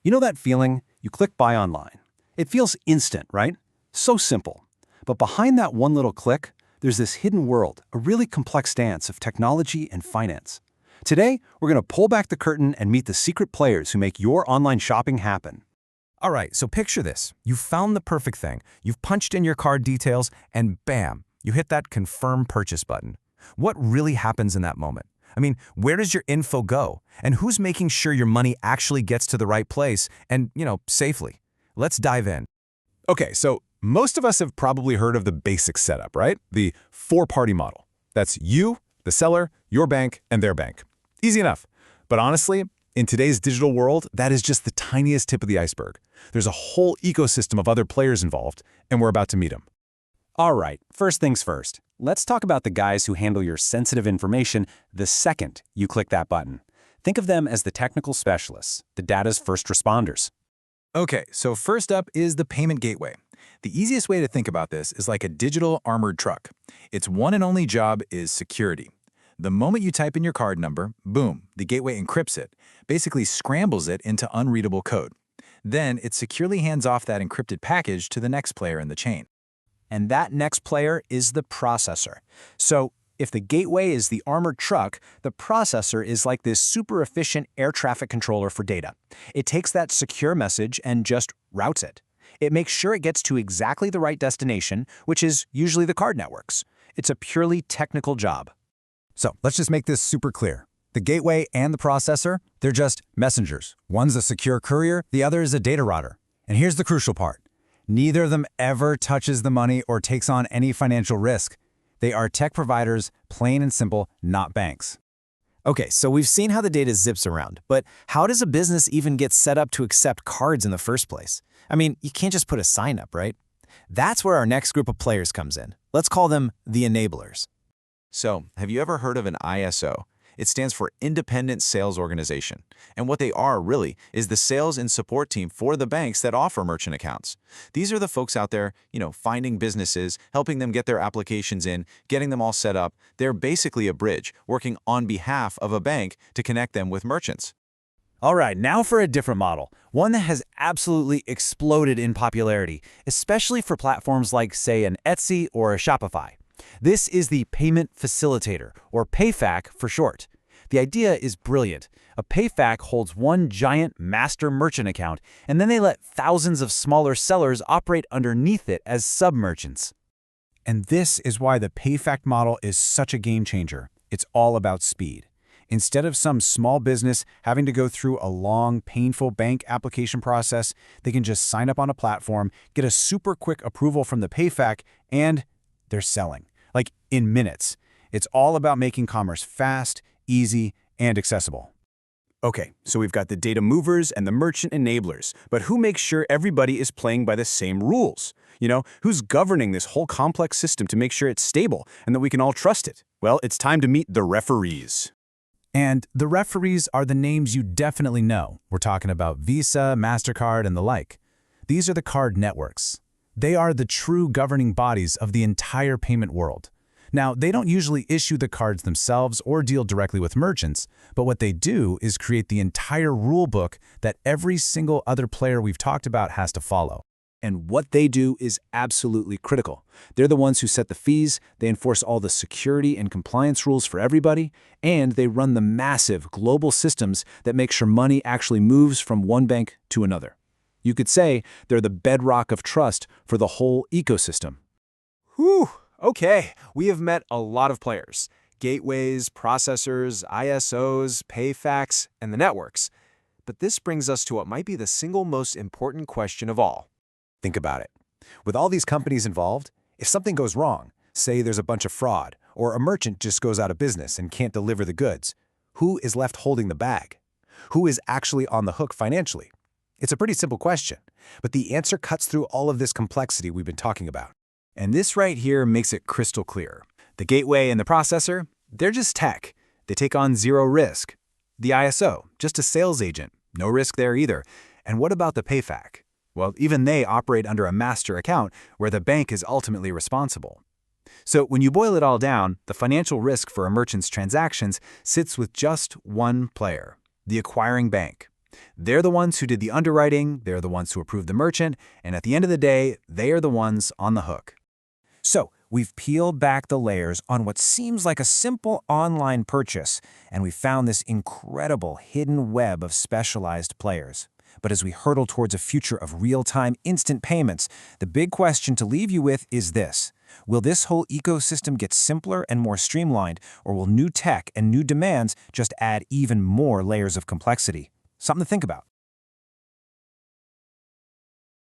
You know that feeling? You click buy online. It feels instant, right? So simple. But behind that one little click, there's this hidden world, a really complex dance of technology and finance. Today, we're going to pull back the curtain and meet the secret players who make your online shopping happen. All right, so picture this. You've found the perfect thing. You've punched in your card details, and bam, you hit that confirm purchase button. What really happens in that moment? I mean, where does your info go? And who's making sure your money actually gets to the right place and, safely? Let's dive in. Okay, so most of us have probably heard of the basic setup, right? The four-party model. That's you, the seller, your bank, and their bank. Easy enough. But honestly, in today's digital world, that is just the tiniest tip of the iceberg. There's a whole ecosystem of other players involved, and we're about to meet them. All right, first things first. Let's talk about the guys who handle your sensitive information the second you click that button. Think of them as the technical specialists, the data's first responders. Okay, so first up is the payment gateway. The easiest way to think about this is like a digital armored truck. Its one and only job is security. The moment you type in your card number, boom, the gateway encrypts it, basically scrambles it into unreadable code. Then it securely hands off that encrypted package to the next player in the chain. And that next player is the processor. So if the gateway is the armored truck, the processor is like this super efficient air traffic controller for data. It takes that secure message and just routes it. It makes sure it gets to exactly the right destination, which is usually the card networks. It's a purely technical job. So let's just make this super clear. The gateway and the processor, they're just messengers. One's a secure courier, the other is a data router. And here's the crucial part. Neither of them ever touches the money or takes on any financial risk. They are tech providers, plain and simple, not banks. Okay, so we've seen how the data zips around, but how does a business even get set up to accept cards in the first place? I mean, you can't just put a sign up, right? That's where our next group of players comes in. Let's call them the enablers. So, have you ever heard of an ISO? It stands for Independent Sales Organization. And what they are, really, is the sales and support team for the banks that offer merchant accounts. These are the folks out there, finding businesses, helping them get their applications in, getting them all set up. They're basically a bridge, working on behalf of a bank to connect them with merchants. All right, now for a different model, one that has absolutely exploded in popularity, especially for platforms like, say, an Etsy or a Shopify. This is the payment facilitator, or PayFac for short. The idea is brilliant. A PayFac holds one giant master merchant account, and then they let thousands of smaller sellers operate underneath it as sub-merchants. And this is why the PayFac model is such a game changer. It's all about speed. Instead of some small business having to go through a long, painful bank application process, they can just sign up on a platform, get a super quick approval from the PayFac, and they're selling. Like in minutes. It's all about making commerce fast, easy, and accessible. Okay, so we've got the data movers and the merchant enablers, but who makes sure everybody is playing by the same rules? Who's governing this whole complex system to make sure it's stable and that we can all trust it? Well, it's time to meet the referees. And the referees are the names you definitely know. We're talking about Visa, MasterCard, and the like. These are the card networks. They are the true governing bodies of the entire payment world. Now, they don't usually issue the cards themselves or deal directly with merchants, but what they do is create the entire rule book that every single other player we've talked about has to follow. And what they do is absolutely critical. They're the ones who set the fees, they enforce all the security and compliance rules for everybody, and they run the massive global systems that make sure money actually moves from one bank to another. You could say they're the bedrock of trust for the whole ecosystem. Whew, okay, we have met a lot of players. Gateways, processors, ISOs, PayFacs, and the networks. But this brings us to what might be the single most important question of all. Think about it. With all these companies involved, if something goes wrong, say there's a bunch of fraud, or a merchant just goes out of business and can't deliver the goods, who is left holding the bag? Who is actually on the hook financially? It's a pretty simple question, but the answer cuts through all of this complexity we've been talking about. And this right here makes it crystal clear. The gateway and the processor, they're just tech. They take on zero risk. The ISO, just a sales agent, no risk there either. And what about the PayFac? Well, even they operate under a master account where the bank is ultimately responsible. So when you boil it all down, the financial risk for a merchant's transactions sits with just one player, the acquiring bank. They're the ones who did the underwriting, they're the ones who approved the merchant, and at the end of the day, they are the ones on the hook. So, we've peeled back the layers on what seems like a simple online purchase, and we found this incredible hidden web of specialized players. But as we hurtle towards a future of real-time instant payments, the big question to leave you with is this. Will this whole ecosystem get simpler and more streamlined, or will new tech and new demands just add even more layers of complexity? Something to think about.